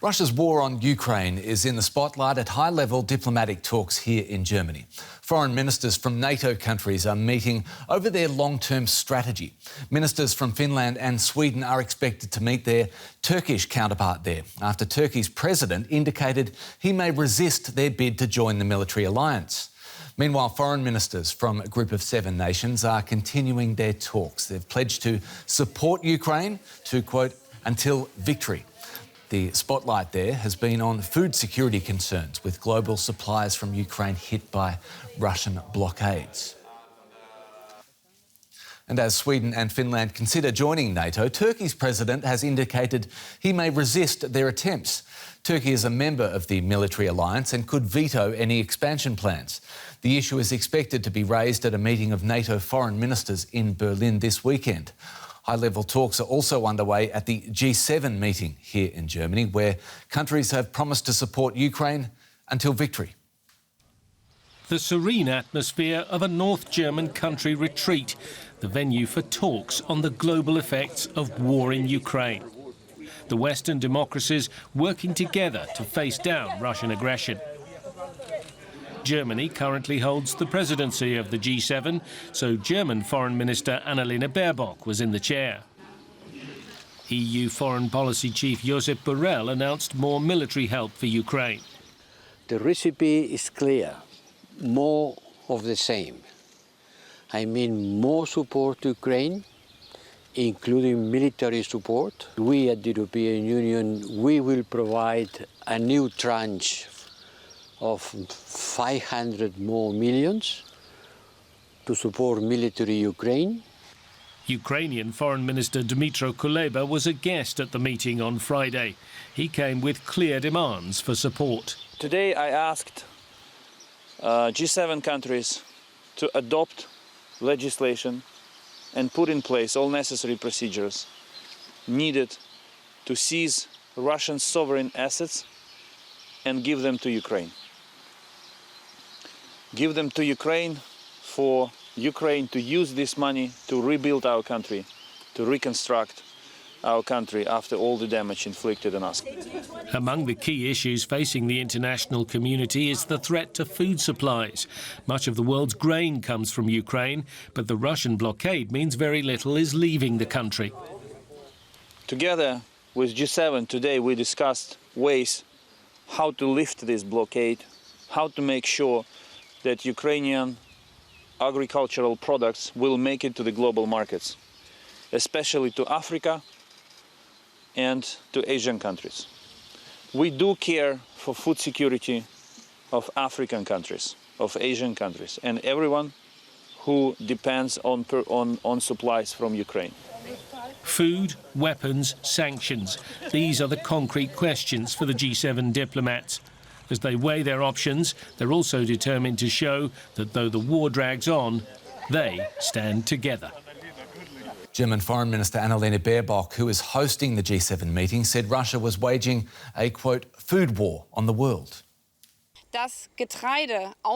Russia's war on Ukraine is in the spotlight at high-level diplomatic talks here in Germany. Foreign ministers from NATO countries are meeting over their long-term strategy. Ministers from Finland and Sweden are expected to meet their Turkish counterpart there after Turkey's president indicated he may resist their bid to join the military alliance. Meanwhile, foreign ministers from a group of 7 nations are continuing their talks. They've pledged to support Ukraine to, quote, until victory. The spotlight there has been on food security concerns, with global supplies from Ukraine hit by Russian blockades. And as Sweden and Finland consider joining NATO, Turkey's president has indicated he may resist their attempts. Turkey is a member of the military alliance and could veto any expansion plans. The issue is expected to be raised at a meeting of NATO foreign ministers in Berlin this weekend. High-level talks are also underway at the G7 meeting here in Germany, where countries have promised to support Ukraine until victory. The serene atmosphere of a North German country retreat, the venue for talks on the global effects of war in Ukraine. The Western democracies working together to face down Russian aggression. Germany currently holds the presidency of the G7, so German Foreign Minister Annalena Baerbock was in the chair. EU Foreign Policy Chief Josep Borrell announced more military help for Ukraine. The recipe is clear. More of the same. I mean more support to Ukraine, including military support. We at the European Union, we will provide a new tranche of 500 more millions to support military Ukraine. Ukrainian Foreign Minister Dmytro Kuleba was a guest at the meeting on Friday. He came with clear demands for support. Today I asked G7 countries to adopt legislation and put in place all necessary procedures needed to seize Russian sovereign assets and give them to Ukraine. Give them to Ukraine for Ukraine to use this money to rebuild our country, to reconstruct our country after all the damage inflicted on us. Among the key issues facing the international community is the threat to food supplies. Much of the world's grain comes from Ukraine, but the Russian blockade means very little is leaving the country. Together with G7 today we discussed ways how to lift this blockade, how to make sure that Ukrainian agricultural products will make it to the global markets, especially to Africa and to Asian countries. We do care for food security of African countries, of Asian countries, and everyone who depends on supplies from Ukraine. Food, weapons, sanctions. These are the concrete questions for the G7 diplomats. As they weigh their options, they're also determined to show that though the war drags on, they stand together. German Foreign Minister Annalena Baerbock, who is hosting the G7 meeting, said Russia was waging a, quote, food war on the world.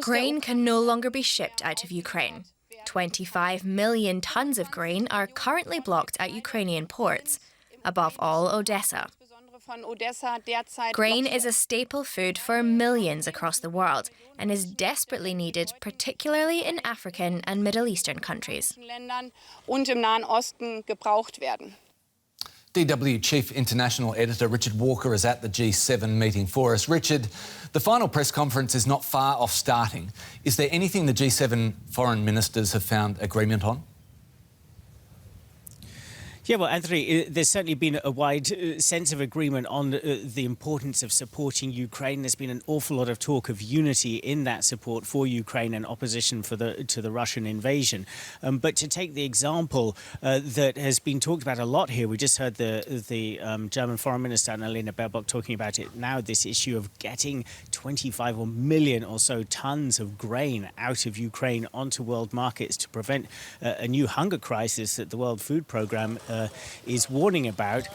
Grain can no longer be shipped out of Ukraine. 25 million tons of grain are currently blocked at Ukrainian ports, above all Odessa. Grain is a staple food for millions across the world and is desperately needed, particularly in African and Middle Eastern countries. DW Chief International Editor Richard Walker is at the G7 meeting for us. Richard, the final press conference is not far off starting. Is there anything the G7 foreign ministers have found agreement on? Yeah, well, Anthony, there's certainly been a wide sense of agreement on the importance of supporting Ukraine. There's been an awful lot of talk of unity in that support for Ukraine and opposition to the Russian invasion. But to take the example that has been talked about a lot here, we just heard the German Foreign Minister Annalena Baerbock talking about it now, this issue of getting 25 million or so tons of grain out of Ukraine onto world markets to prevent a new hunger crisis that the World Food Programme is warning about.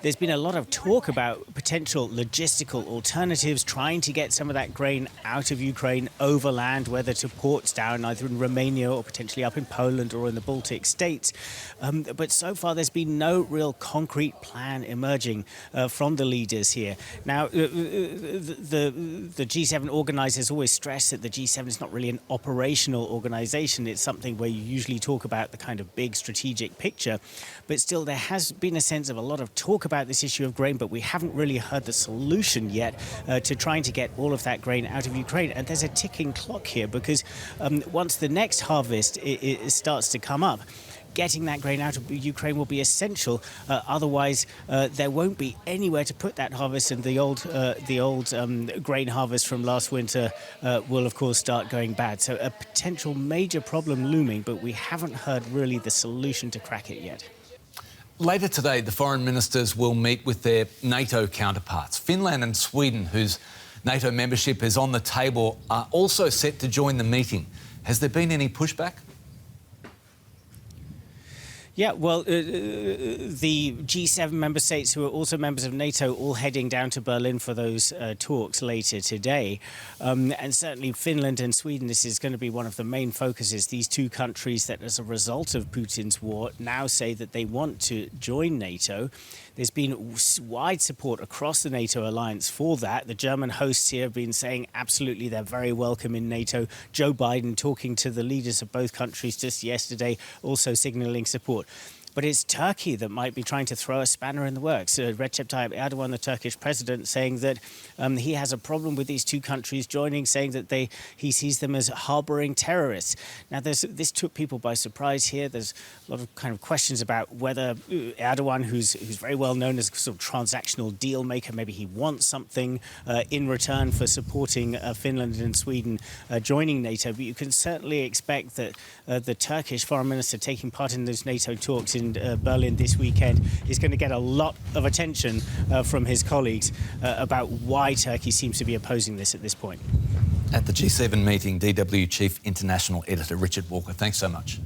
There's been a lot of talk about potential logistical alternatives, trying to get some of that grain out of Ukraine overland, whether to ports down either in Romania or potentially up in Poland or in the Baltic states. But so far there's been no real concrete plan emerging from the leaders here. Now, the G7 organisers always stress that the G7 is not really an operational organisation. It's something where you usually talk about the kind of big strategic picture. But still, there has been a sense of a lot of talk about this issue of grain, but we haven't really heard the solution yet to trying to get all of that grain out of Ukraine. And there's a ticking clock here because once the next harvest it starts to come up, getting that grain out of Ukraine will be essential. Otherwise, there won't be anywhere to put that harvest, and the old grain harvest from last winter will, of course, start going bad. So a potential major problem looming, but we haven't heard really the solution to crack it yet. Later today, the foreign ministers will meet with their NATO counterparts. Finland and Sweden, whose NATO membership is on the table, are also set to join the meeting. Has there been any pushback? Yeah, well, the G7 member states who are also members of NATO all heading down to Berlin for those talks later today. And certainly Finland and Sweden, this is going to be one of the main focuses. These two countries that as a result of Putin's war now say that they want to join NATO. There's been wide support across the NATO alliance for that. The German hosts here have been saying absolutely they're very welcome in NATO. Joe Biden talking to the leaders of both countries just yesterday, also signalling support. But it's Turkey that might be trying to throw a spanner in the works. Recep Tayyip Erdogan, the Turkish president, saying that he has a problem with these two countries joining, saying that he sees them as harbouring terrorists. Now, this took people by surprise here. There's a lot of kind of questions about whether Erdogan, who's very well known as a sort of transactional deal maker, maybe he wants something in return for supporting Finland and Sweden joining NATO. But you can certainly expect that the Turkish foreign minister taking part in those NATO talks in Berlin this weekend is going to get a lot of attention from his colleagues about why Turkey seems to be opposing this at this point. At the G7 meeting, DW Chief International Editor Richard Walker, thanks so much.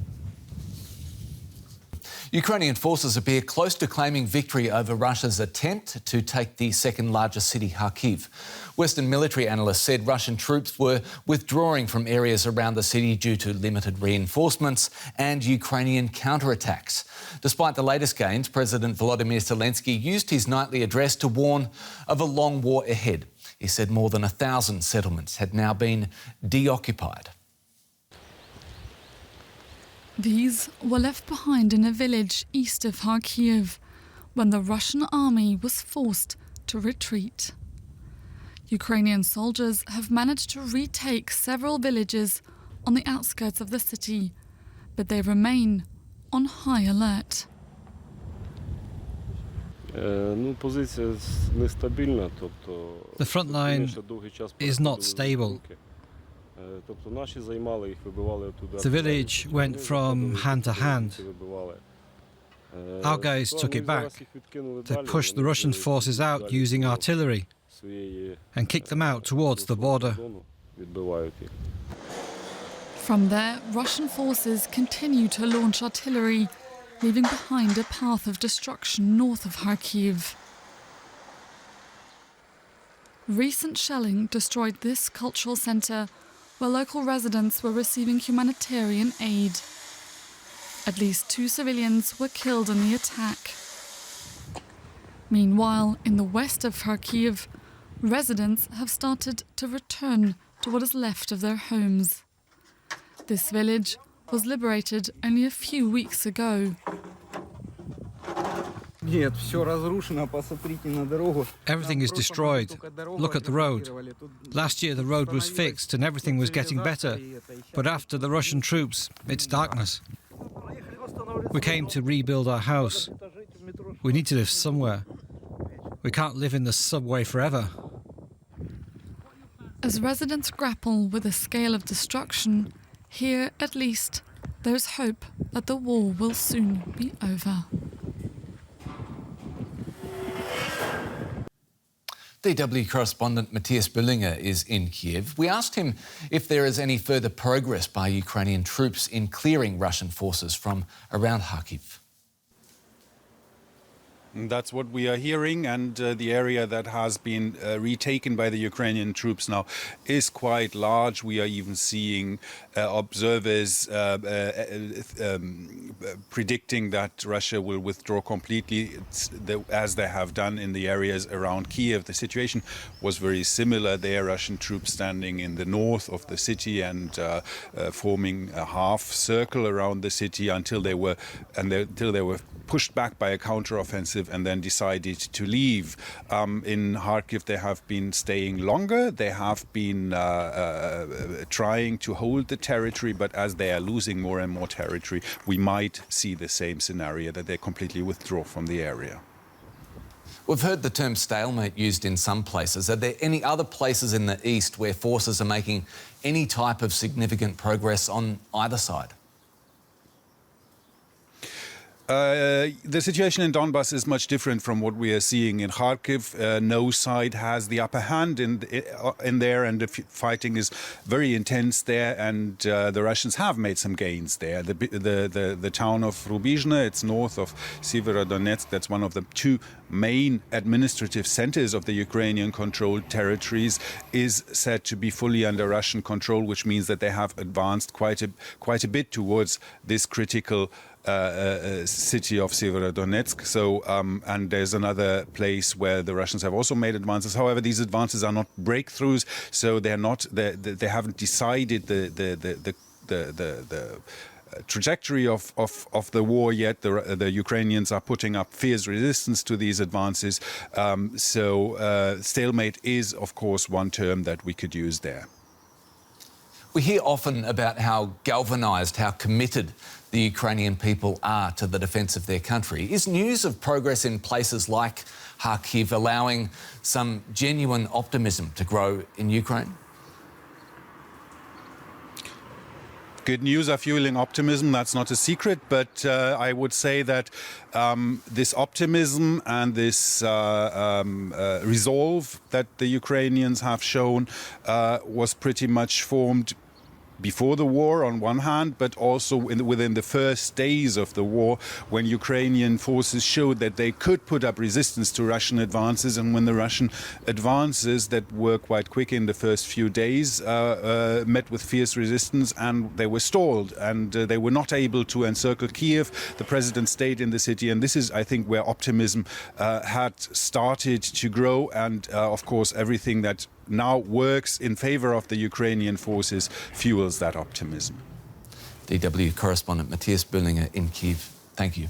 Ukrainian forces appear close to claiming victory over Russia's attempt to take the second largest city, Kharkiv. Western military analysts said Russian troops were withdrawing from areas around the city due to limited reinforcements and Ukrainian counterattacks. Despite the latest gains, President Volodomyr Zelenskyy used his nightly address to warn of a long war ahead. He said more than 1,000 settlements had now been deoccupied. These were left behind in a village east of Kharkiv when the Russian army was forced to retreat. Ukrainian soldiers have managed to retake several villages on the outskirts of the city, but they remain on high alert. The front line is not stable. The village went from hand to hand. Our guys took it back. They pushed the Russian forces out using artillery and kicked them out towards the border. From there, Russian forces continue to launch artillery, leaving behind a path of destruction north of Kharkiv. Recent shelling destroyed this cultural centre, where local residents were receiving humanitarian aid. At least 2 civilians were killed in the attack. Meanwhile, in the west of Kharkiv, residents have started to return to what is left of their homes. This village was liberated only a few weeks ago. Everything is destroyed. Look at the road. Last year the road was fixed and everything was getting better. But after the Russian troops, it's darkness. We came to rebuild our house. We need to live somewhere. We can't live in the subway forever. As residents grapple with the scale of destruction, here at least there's hope that the war will soon be over. DW correspondent Matthias Bullinger is in Kiev. We asked him if there is any further progress by Ukrainian troops in clearing Russian forces from around Kharkiv. That's what we are hearing, and the area that has been retaken by the Ukrainian troops now is quite large. We are even seeing observers predicting that Russia will withdraw completely, as they have done in the areas around Kiev. The situation was very similar there. Russian troops standing in the north of the city and forming a half circle around the city until they were pushed back by a counteroffensive and then decided to leave. In Kharkiv, they have been staying longer. They have been trying to hold the territory, but as they are losing more and more territory, we might see the same scenario, that they completely withdraw from the area. We've heard the term stalemate used in some places. Are there any other places in the east where forces are making any type of significant progress on either side? The situation in Donbass is much different from what we are seeing in Kharkiv. No side has the upper hand in there, and the fighting is very intense there. And the Russians have made some gains there. The town of Rubizhne, it's north of Severodonetsk. That's one of the two main administrative centers of the Ukrainian-controlled territories, is said to be fully under Russian control, which means that they have advanced quite a bit towards this critical city of Severodonetsk. So, and there's another place where the Russians have also made advances. However, these advances are not breakthroughs, so they're not. They haven't decided the trajectory of the war yet. The Ukrainians are putting up fierce resistance to these advances. So stalemate is, of course, one term that we could use there. We hear often about how galvanised, how committed the Ukrainian people are to the defence of their country. Is news of progress in places like Kharkiv allowing some genuine optimism to grow in Ukraine? Good news are fueling optimism, that's not a secret, but I would say that this optimism and this resolve that the Ukrainians have shown was pretty much formed before the war on one hand, but also within the first days of the war, when Ukrainian forces showed that they could put up resistance to Russian advances, and when the Russian advances that were quite quick in the first few days met with fierce resistance, and they were stalled, and they were not able to encircle Kiev. The president stayed in the city, and this is, I think, where optimism had started to grow, and of course everything that now works in favor of the Ukrainian forces fuels that optimism. DW correspondent Matthias Böllinger in Kiev. Thank you.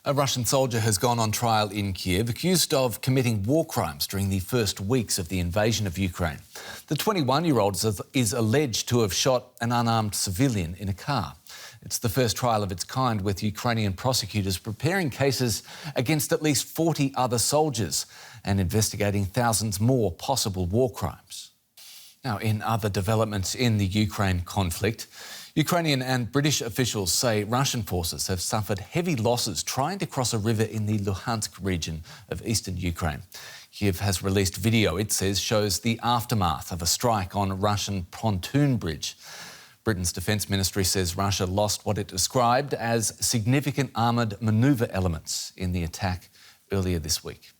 A Russian soldier has gone on trial in Kiev, accused of committing war crimes during the first weeks of the invasion of Ukraine. The 21-year-old is alleged to have shot an unarmed civilian in a car. It's the first trial of its kind, with Ukrainian prosecutors preparing cases against at least 40 other soldiers and investigating thousands more possible war crimes. Now, in other developments in the Ukraine conflict, Ukrainian and British officials say Russian forces have suffered heavy losses trying to cross a river in the Luhansk region of eastern Ukraine. Kiev has released video, it says, shows the aftermath of a strike on a Russian pontoon bridge. Britain's Defence Ministry says Russia lost what it described as significant armoured manoeuvre elements in the attack earlier this week.